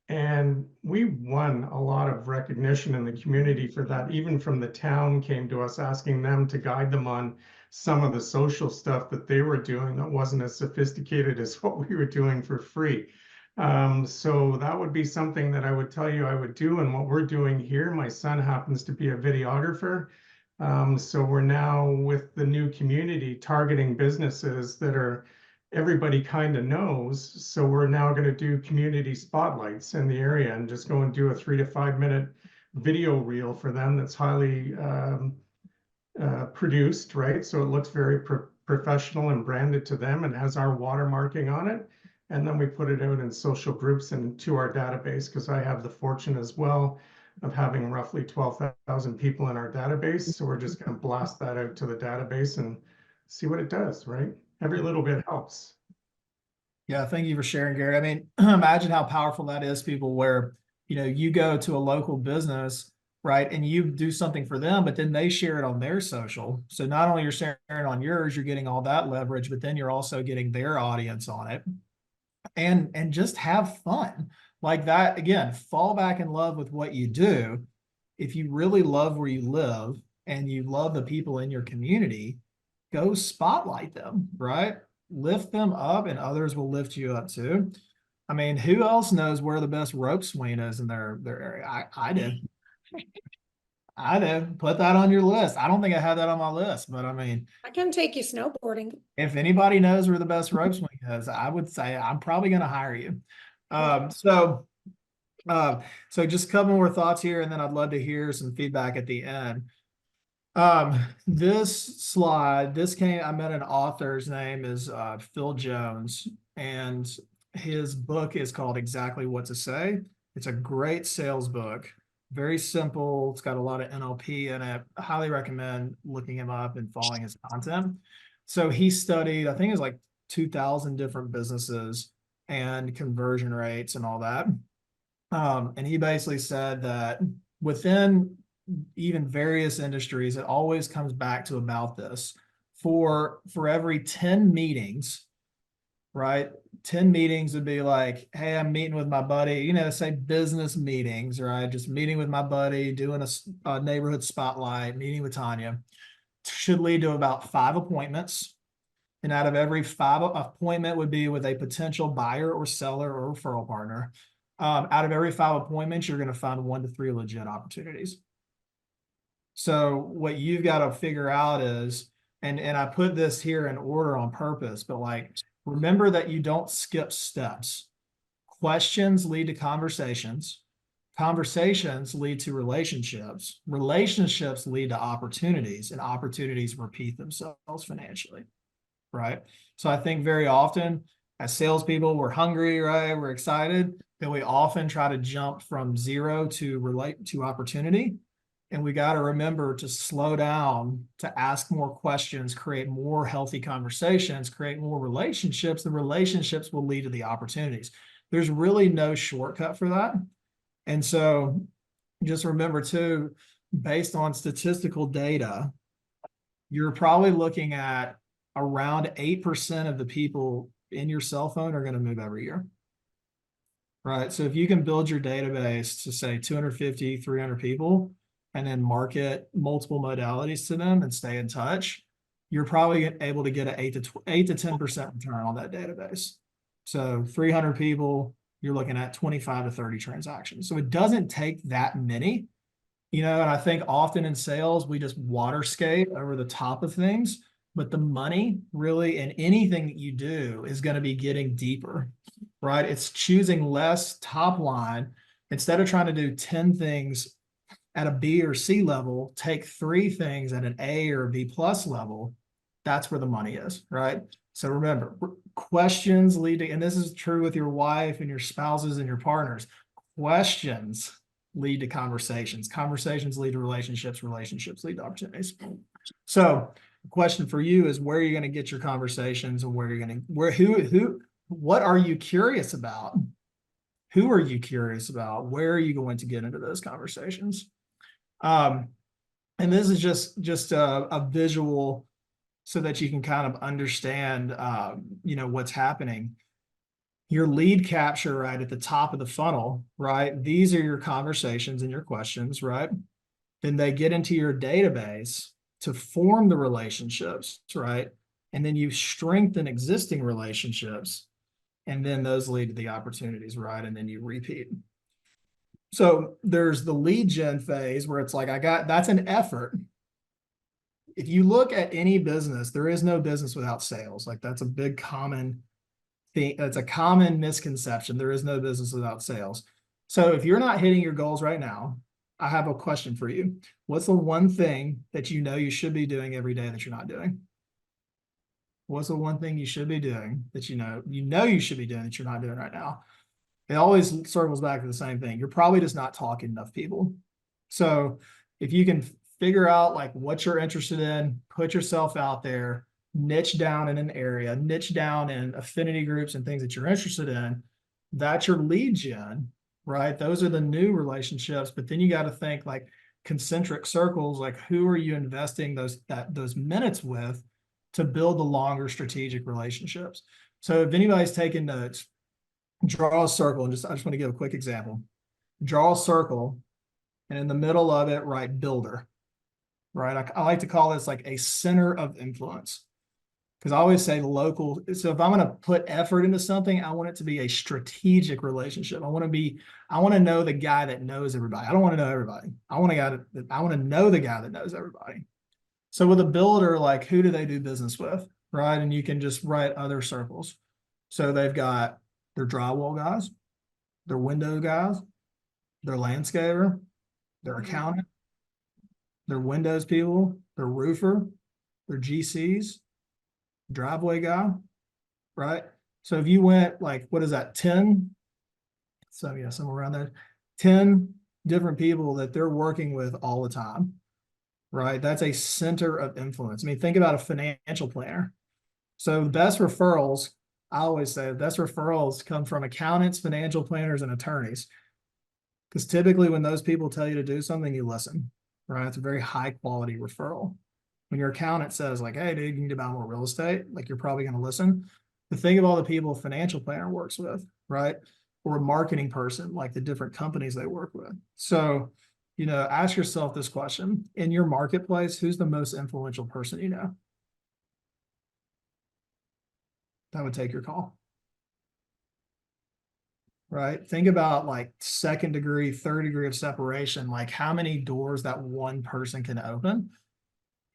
And we won a lot of recognition in the community for that. Even from the town came to us asking them to guide them on some of the social stuff that they were doing that wasn't as sophisticated as what we were doing for free. So that would be something that I would tell you I would do. And what we're doing here, my son happens to be a videographer. So we're now with the new community targeting businesses that are everybody kind of knows. So we're now going to do community spotlights in the area and just go and do a 3 to 5 minute video reel for them that's highly produced, right? So it looks very professional and branded to them and has our watermarking on it. And then we put it out in social groups and to our database, because I have the fortune as well of having roughly 12,000 people in our database. So we're just going to blast that out to the database and see what it does, right? Every little bit helps. Yeah, thank you for sharing, Gary. I mean, imagine how powerful that is, people, where, you know, you go to a local business, right, and you do something for them, but then they share it on their social. So not only you're sharing it on yours, you're getting all that leverage, but then you're also getting their audience on it. And just have fun. Like that, again, fall back in love with what you do. If you really love where you live and you love the people in your community, go spotlight them, right? Lift them up and others will lift you up too. I mean, who else knows where the best rope swing is in their area? I do. I do. Put that on your list. I don't think I had that on my list, but I mean, I can take you snowboarding. if anybody knows where the best rope swing is, I would say I'm probably going to hire you. So just a couple more thoughts here, and then I'd love to hear some feedback at the end. This slide, I met an author, his name is Phil Jones, and his book is called Exactly What to Say. It's a great sales book, very simple. It's got a lot of NLP in it. I highly recommend looking him up and following his content. So he studied, I think it's like 2,000 different businesses and conversion rates and all that. And he basically said that within even various industries, it always comes back to about this. For every 10 meetings, right? 10 meetings would be like, hey, I'm meeting with my buddy, you know, say business meetings, right? Just meeting with my buddy, doing a neighborhood spotlight, meeting with Tanya, should lead to about 5 appointments. And out of every 5 appointment would be with a potential buyer or seller or referral partner. Out of every 5 appointments, you're going to find 1 to 3 legit opportunities. So what you've got to figure out is, and I put this here in order on purpose, but like, remember that you don't skip steps. Questions lead to conversations. Conversations lead to relationships. Relationships lead to opportunities, and opportunities repeat themselves financially, right? So I think very often as salespeople, we're hungry, right? We're excited, then we often try to jump from zero to opportunity. And we got to remember to slow down, to ask more questions, create more healthy conversations, create more relationships. The relationships will lead to the opportunities. There's really no shortcut for that. And so just remember too, based on statistical data, you're probably looking at around 8% of the people in your cell phone are going to move every year. Right. So if you can build your database to say 250, 300 people, and then market multiple modalities to them and stay in touch, you're probably able to get an 8 to 10% return on that database. So 300 people, you're looking at 25 to 30 transactions. So it doesn't take that many, you know, and I think often in sales, we just water skate over the top of things, but the money really in anything that you do is going to be getting deeper, right? It's choosing less top line. Instead of trying to do 10 things at a B or C level, take 3 things at an A or B plus level. That's where the money is, right? So remember, questions lead to, and this is true with your wife and your spouses and your partners, questions lead to conversations. Conversations lead to relationships. Relationships lead to opportunities. So the question for you is, where are you going to get your conversations, and what are you curious about? Who are you curious about? Where are you going to get into those conversations? And this is just a visual so that you can kind of understand, you know, what's happening. Your lead capture, right, at the top of the funnel, right? These are your conversations and your questions, right? Then they get into your database to form the relationships, right? And then you strengthen existing relationships, and then those lead to the opportunities, right? And then you repeat. So there's the lead gen phase where it's like, that's an effort. If you look at any business, there is no business without sales. Like that's a big common thing. That's a common misconception. There is no business without sales. So if you're not hitting your goals right now, I have a question for you. What's the one thing that you know you should be doing every day that you're not doing? What's the one thing you should be doing that you know you should be doing that you're not doing right now? It always circles back to the same thing. You're probably just not talking to enough people. So if you can figure out like what you're interested in, put yourself out there, niche down in an area, niche down in affinity groups and things that you're interested in, that's your lead gen, right? Those are the new relationships. But then you got to think like concentric circles, like who are you investing those minutes with to build the longer strategic relationships? So if anybody's taking notes, draw a circle, and I just want to give a quick example. Draw a circle, and in the middle of it, write builder, right? I like to call this like a center of influence, because I always say local. So if I'm going to put effort into something, I want it to be a strategic relationship. I want to know the guy that knows everybody. I don't want to know everybody. I want to know the guy that knows everybody. So with a builder, like who do they do business with, right? And you can just write other circles. So they've got their drywall guys, their window guys, their landscaper, their accountant, their windows people, their roofer, their GCs, driveway guy, right? So if you went like, what is that, 10? So yeah, somewhere around there, 10 different people that they're working with all the time, right? That's a center of influence. I mean, think about a financial planner. So the best referrals, I always say the best referrals come from accountants, financial planners, and attorneys. Because typically when those people tell you to do something, you listen, right? It's a very high quality referral. When your accountant says like, hey, dude, you need to buy more real estate, like you're probably going to listen. But think of all the people a financial planner works with, right? Or a marketing person, like the different companies they work with. So, ask yourself this question. In your marketplace, who's the most influential person you know? That would take your call. Right? Think about like second degree, third degree of separation, like how many doors that one person can open.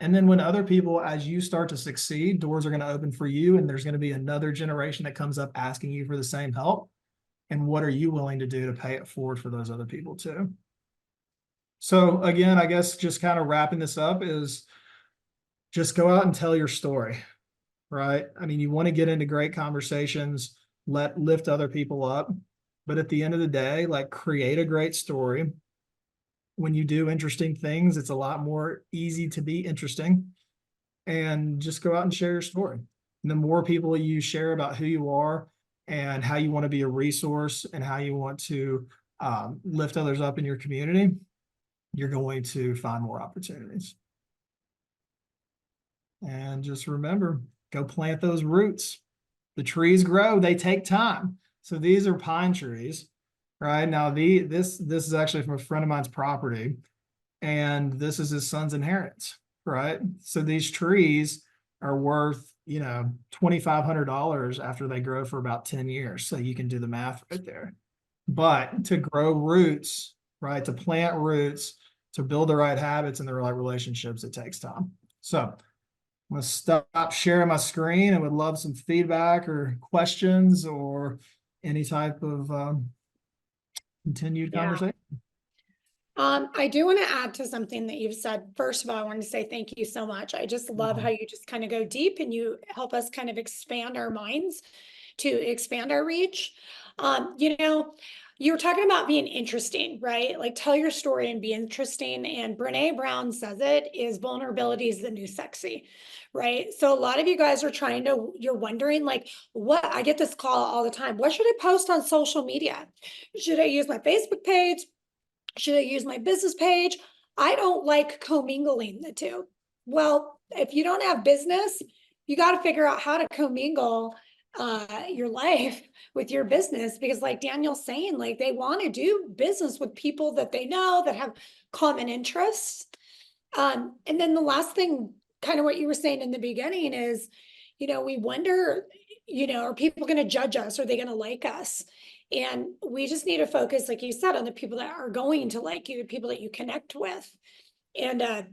And then when other people, as you start to succeed, doors are going to open for you, and there's going to be another generation that comes up asking you for the same help. And what are you willing to do to pay it forward for those other people too? So again, I guess just kind of wrapping this up is just go out and tell your story, right? I mean, you want to get into great conversations, lift other people up. But at the end of the day, like create a great story. When you do interesting things, it's a lot more easy to be interesting, and just go out and share your story. And the more people you share about who you are and how you want to be a resource and how you want to lift others up in your community, you're going to find more opportunities. And just remember, go plant those roots. The trees grow, they take time. So these are pine trees, right? Now this is actually from a friend of mine's property, and this is his son's inheritance, right? So these trees are worth, $2,500 after they grow for about 10 years. So you can do the math right there. But to grow roots, right? To plant roots, to build the right habits and the right relationships, it takes time. So I'm going to stop sharing my screen and would love some feedback or questions or any type of continued conversation. I do want to add to something that you've said. First of all, I want to say thank you so much. I just love how you just kind of go deep and you help us kind of expand our minds to expand our reach. You were talking about being interesting, right? Like tell your story and be interesting. And Brene Brown says is vulnerability is the new sexy, right? So a lot of you guys are you're wondering like, I get this call all the time. What should I post on social media? Should I use my Facebook page? Should I use my business page? I don't like commingling the two. Well, if you don't have business, you got to figure out how to commingle your life with your business, because like Daniel's saying, like they want to do business with people that they know that have common interests. And then the last thing, kind of what you were saying in the beginning is, we wonder, are people going to judge us? Are they going to like us? And we just need to focus, like you said, on the people that are going to like you, the people that you connect with. And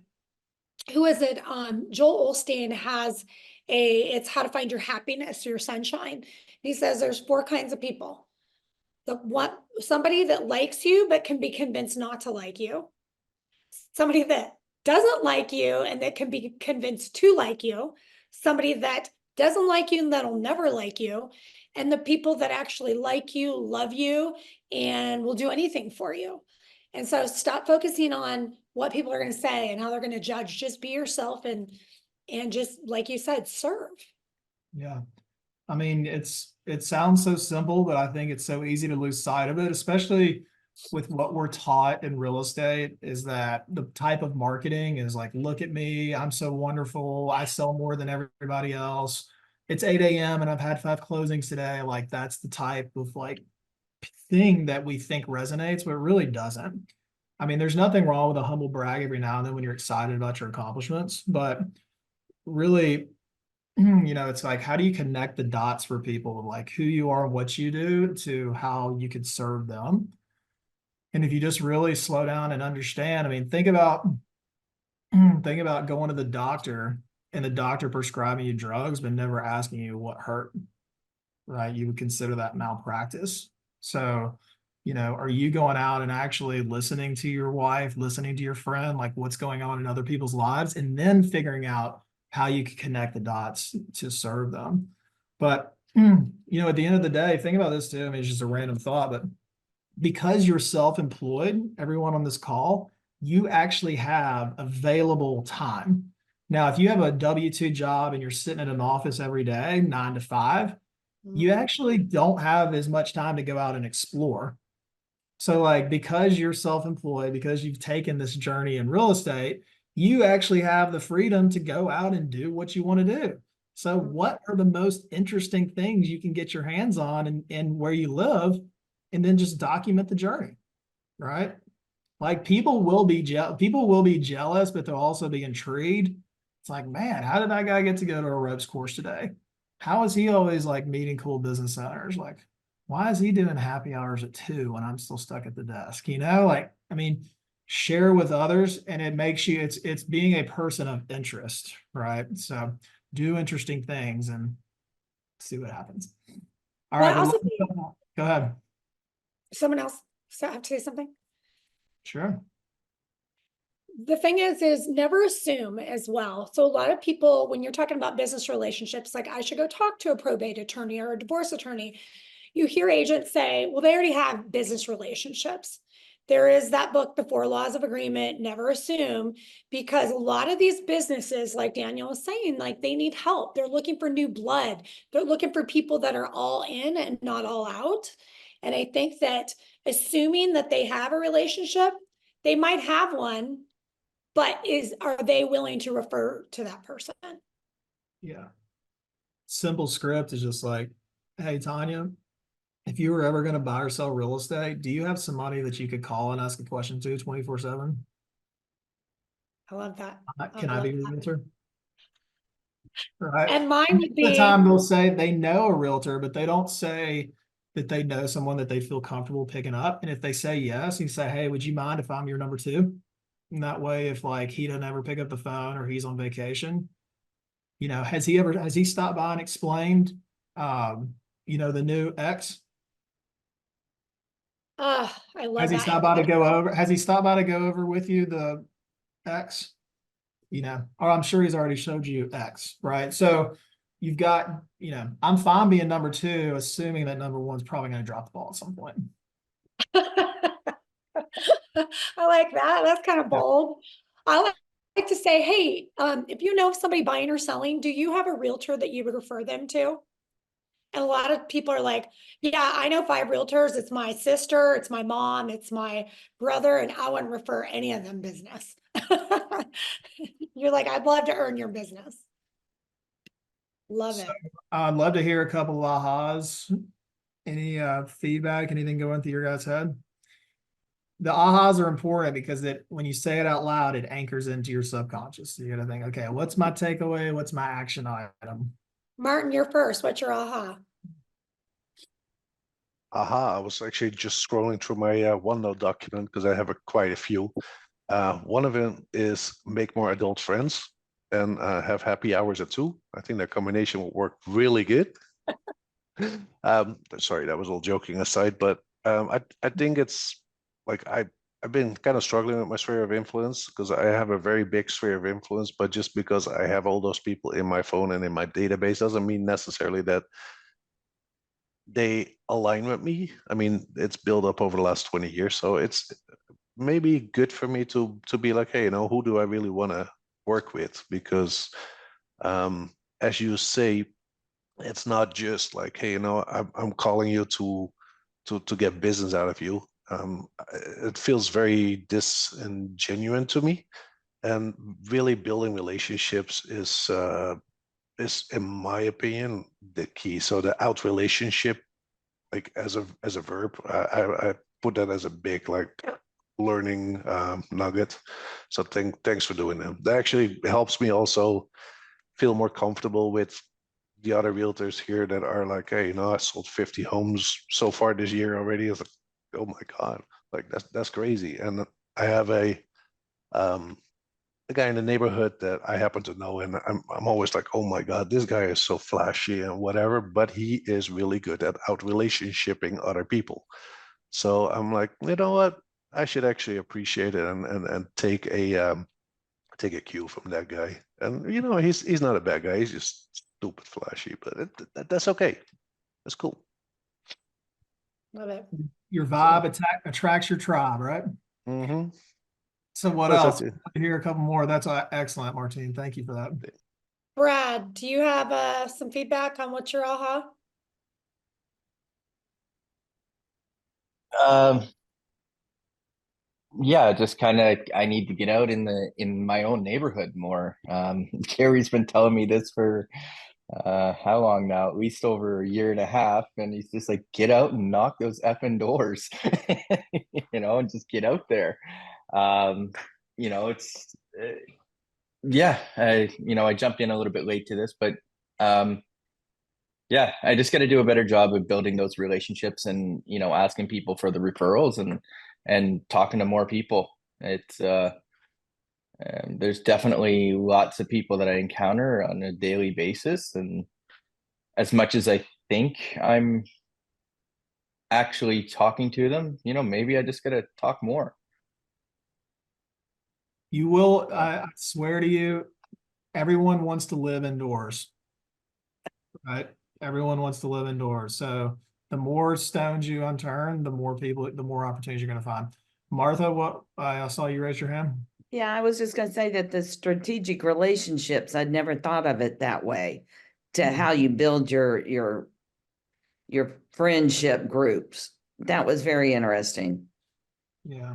who is it? Joel Osteen has it's how to find your happiness, your sunshine. He says there's 4 kinds of people. Somebody that likes you but can be convinced not to like you. somebody that doesn't like you and that can be convinced to like you, somebody that doesn't like you and that'll never like you, and the people that actually like you, love you, and will do anything for you. And so stop focusing on what people are going to say and how they're going to judge. Just be yourself and just, like you said, serve. Yeah. I mean, it sounds so simple, but I think it's so easy to lose sight of it, especially with what we're taught in real estate, is that the type of marketing is like, look at me, I'm so wonderful, I sell more than everybody else. It's 8 a.m. and I've had 5 closings today. Like, that's the type of like thing that we think resonates, but it really doesn't. I mean, there's nothing wrong with a humble brag every now and then when you're excited about your accomplishments, but really, it's like, how do you connect the dots for people, like who you are and what you do, to how you could serve them? And if you just really slow down and understand, I mean, think about going to the doctor and the doctor prescribing you drugs, but never asking you what hurt, right? You would consider that malpractice. So, are you going out and actually listening to your wife, listening to your friend, like what's going on in other people's lives, and then figuring out how you can connect the dots to serve them? But, at the end of the day, think about this too. I mean, it's just a random thought, but because you're self-employed, everyone on this call, you actually have available time. Now, if you have a W-2 job and you're sitting in an office every day, 9 to 5, you actually don't have as much time to go out and explore. So like, because you're self-employed, because you've taken this journey in real estate, you actually have the freedom to go out and do what you want to do. So what are the most interesting things you can get your hands on and where you live, and then just document the journey, right? Like, people will be jealous, but they'll also be intrigued. It's like, man, how did that guy get to go to a ropes course today? How is he always like meeting cool business owners? Like, why is he doing happy hours at 2 when I'm still stuck at the desk? Like, I mean, share with others, and it makes you, it's being a person of interest, right? So do interesting things and see what happens. All Well, right, I also go ahead. someone else have to say something. Sure. The thing is never assume as well. So a lot of people, when you're talking about business relationships, like I should go talk to a probate attorney or a divorce attorney, you hear agents say, well, they already have business relationships. There is that book, The 4 Laws of Agreement, never assume, because a lot of these businesses, like Daniel was saying, like they need help. They're looking for new blood. They're looking for people that are all in and not all out. And I think that assuming that they have a relationship, they might have one, but are they willing to refer to that person? Yeah. Simple script is just like, hey, Tanya, if you were ever going to buy or sell real estate, do you have somebody that you could call and ask a question to 24/7? I love that. Can I be a realtor? Right. And mine would The be, time they'll say they know a realtor, but they don't say that they know someone that they feel comfortable picking up. And if they say yes, you say, hey, would you mind if I'm your number 2? And that way, if like he doesn't ever pick up the phone or he's on vacation, has he stopped by and explained, the new X? I love Has he that. stopped by to go over? Has he stopped by to go over with you the X? Or I'm sure he's already showed you X, right? So you've got, I'm fine being number 2, assuming that number 1's probably going to drop the ball at some point. I like that. That's kind of bold. I like to say, hey, if you know of somebody buying or selling, do you have a realtor that you would refer them to? And a lot of people are like, yeah, I know 5 realtors. It's my sister, it's my mom, it's my brother, and I wouldn't refer any of them business. You're like, I'd love to earn your business. Love it. I'd love to hear a couple of ahas. Any feedback, anything going through your guys' head? The ahas are important because when you say it out loud, it anchors into your subconscious. So you got to think, okay, what's my takeaway? What's my action item? Martin, you're first. What's your aha? Aha, I was actually just scrolling through my OneNote document because I have quite a few. One of them is make more adult friends and have happy hours at 2. I think that combination will work really good. Sorry, that was all joking aside, but I think it's like I've been kind of struggling with my sphere of influence because I have a very big sphere of influence, but just because I have all those people in my phone and in my database doesn't mean necessarily that they align with me. I mean, it's built up over the last 20 years, so it's maybe good for me to be like, hey, who do I really want to work with? Because as you say, it's not just like, hey, I'm calling you to get business out of you. It feels very disingenuous to me, and really building relationships is in my opinion the key. So the out relationship, like as a verb, I put that as a big like learning nugget. So thanks for doing that. That actually helps me also feel more comfortable with the other realtors here that are like, hey, I sold 50 homes so far this year already. It's like, oh my God, like that's crazy. And I have a guy in the neighborhood that I happen to know, and I'm always like, oh my God, this guy is so flashy and whatever, but he is really good at out relationshiping other people. So I'm like, you know what? I should actually appreciate it and take a cue from that guy. And he's not a bad guy. He's just stupid flashy, but that's okay. That's cool. Love it. Your vibe attracts your tribe, right? Mm-hmm. So what That's else? okay. Hear a couple more. That's excellent, Martine. Thank you for that. Brad, do you have some feedback on what's your aha? Yeah, just kind of I need to get out in my own neighborhood more. Carrie's been telling me this for how long now? At least over a year and a half, and he's just like, get out and knock those effing doors, and just get out there. It's yeah, I jumped in a little bit late to this, but yeah, I just got to do a better job of building those relationships and asking people for the referrals and talking to more people. It's there's definitely lots of people that I encounter on a daily basis, and as much as I think I'm actually talking to them, maybe I just got to talk more. You will, I swear to you, everyone wants to live indoors, right? Everyone wants to live indoors. So the more stones you unturned, the more opportunities you're going to find. Martha, what I saw you raise your hand. Yeah, I was just gonna say that the strategic relationships, I'd never thought of it that way, to how you build your friendship groups. That was very interesting. Yeah.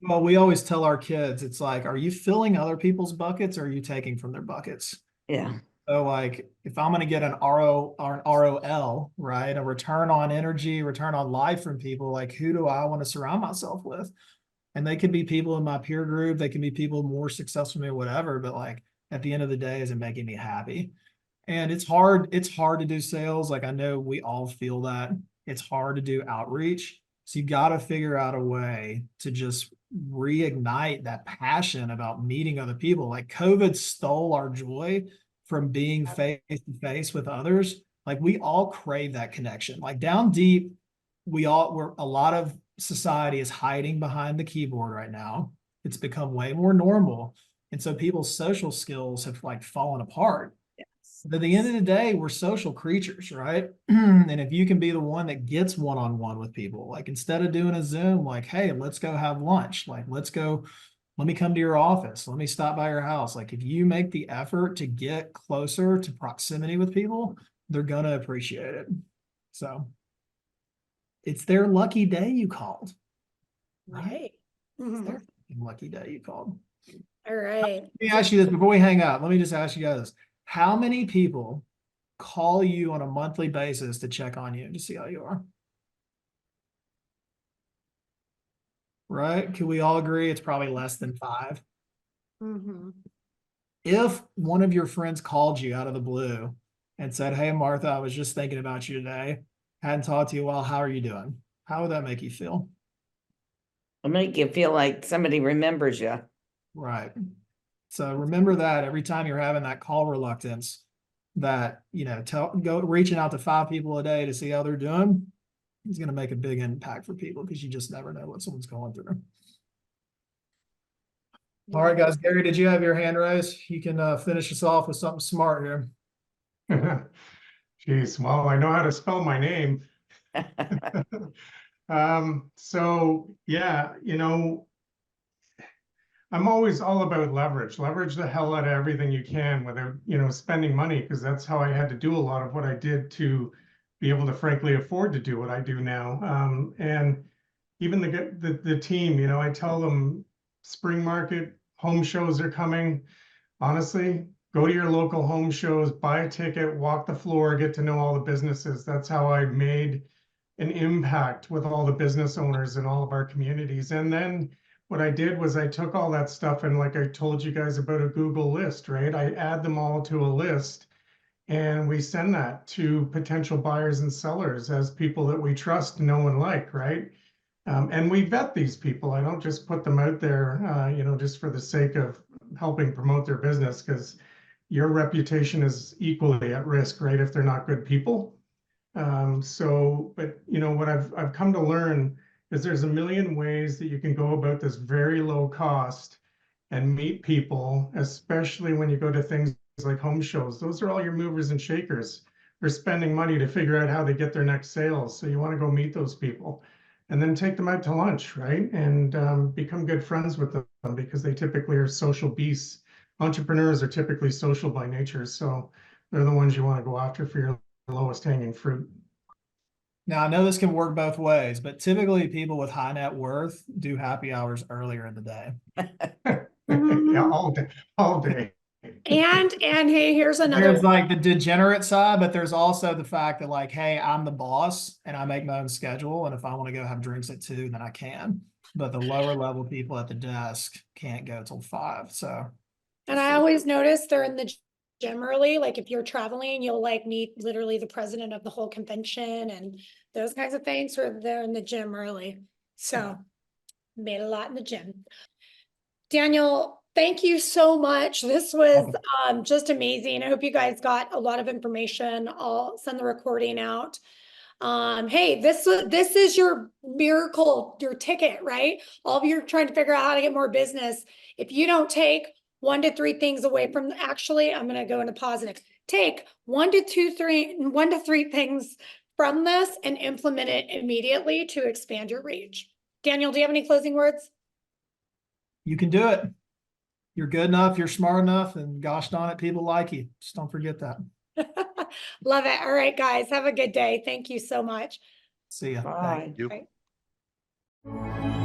Well, we always tell our kids, it's like, are you filling other people's buckets or are you taking from their buckets? Yeah. So like if I'm going to get an RO or an ROL, right? A return on energy, return on life from people, like who do I want to surround myself with? And they can be people in my peer group. They can be people more successful than me, whatever. But like at the end of the day, is it making me happy? And it's hard to do sales. Like I know we all feel that. It's hard to do outreach. So you got to figure out a way to just reignite that passion about meeting other people. Like COVID stole our joy from being face to face with others. Like we all crave that connection. Like down deep, we're a lot of society is hiding behind the keyboard right now. It's become way more normal. And so people's social skills have like fallen apart. But at the end of the day, we're social creatures, right? And if you can be the one that gets one-on-one with people, like instead of doing a Zoom, like, hey, let's go have lunch. Like, let me come to your office. Let me stop by your house. Like if you make the effort to get closer to proximity with people, they're going to appreciate it. So it's their lucky day you called. Right. It's their lucky day you called. All right. Let me ask you this before we hang up. Let me just ask you guys, how many people call you on a monthly basis to check on you to see how you are? Right? Can we all agree it's probably less than 5? If one of your friends called you out of the blue and said, hey, Martha, I was just thinking about you today. Hadn't talked to you in a while. How are you doing? How would that make you feel? It'll make you feel like somebody remembers you. Right. So remember that every time you're having that call reluctance, that, go reaching out to 5 people a day to see how they're doing is going to make a big impact for people because you just never know what someone's going through. All right, guys. Gary, did you have your hand raised? You can finish us off with something smart here. Geez, well, I know how to spell my name. So yeah, I'm always all about leverage. Leverage the hell out of everything you can without, spending money, because that's how I had to do a lot of what I did to be able to frankly afford to do what I do now. And even the team, I tell them spring market home shows are coming. Honestly, go to your local home shows, buy a ticket, walk the floor, get to know all the businesses. That's how I made an impact with all the business owners in all of our communities. And then what I did was I took all that stuff, and like I told you guys about a Google list, right? I add them all to a list, and we send that to potential buyers and sellers as people that we trust, know, and like, right? And we vet these people. I don't just put them out there, just for the sake of helping promote their business, because your reputation is equally at risk, right? If they're not good people. But what I've come to learn is there's a million ways that you can go about this very low cost and meet people, especially when you go to things like home shows. Those are all your movers and shakers. They're spending money to figure out how they get their next sales. So you want to go meet those people and then take them out to lunch, right? And become good friends with them, because they typically are social beasts. Entrepreneurs are typically social by nature. So they're the ones you want to go after for your lowest hanging fruit. Now, I know this can work both ways, but typically people with high net worth do happy hours earlier in the day. Yeah, all day. And hey, here's another There's like the degenerate side, but there's also the fact that like, hey, I'm the boss and I make my own schedule. And if I want to go have drinks at 2, then I can. But the lower level people at the desk can't go till 5. So And I always notice they're in the gym early. Like if you're traveling, you'll like meet literally the president of the whole convention and those kinds of things, or they're in the gym early. So made a lot in the gym. Daniel, thank you so much. This was just amazing. I hope you guys got a lot of information. I'll send the recording out. Hey, this is your miracle, your ticket, right? All of you are trying to figure out how to get more business. If you don't take 1 to 3 things away from, actually, I'm going to go into positive. Take 1 to 3 things from this and implement it immediately to expand your reach. Daniel, do you have any closing words? you can do it. You're good enough, you're smart enough, and gosh darn it, people like you. Just don't forget that. Love it. All right, guys, have a good day. Thank you so much. See ya. Bye. You. Bye.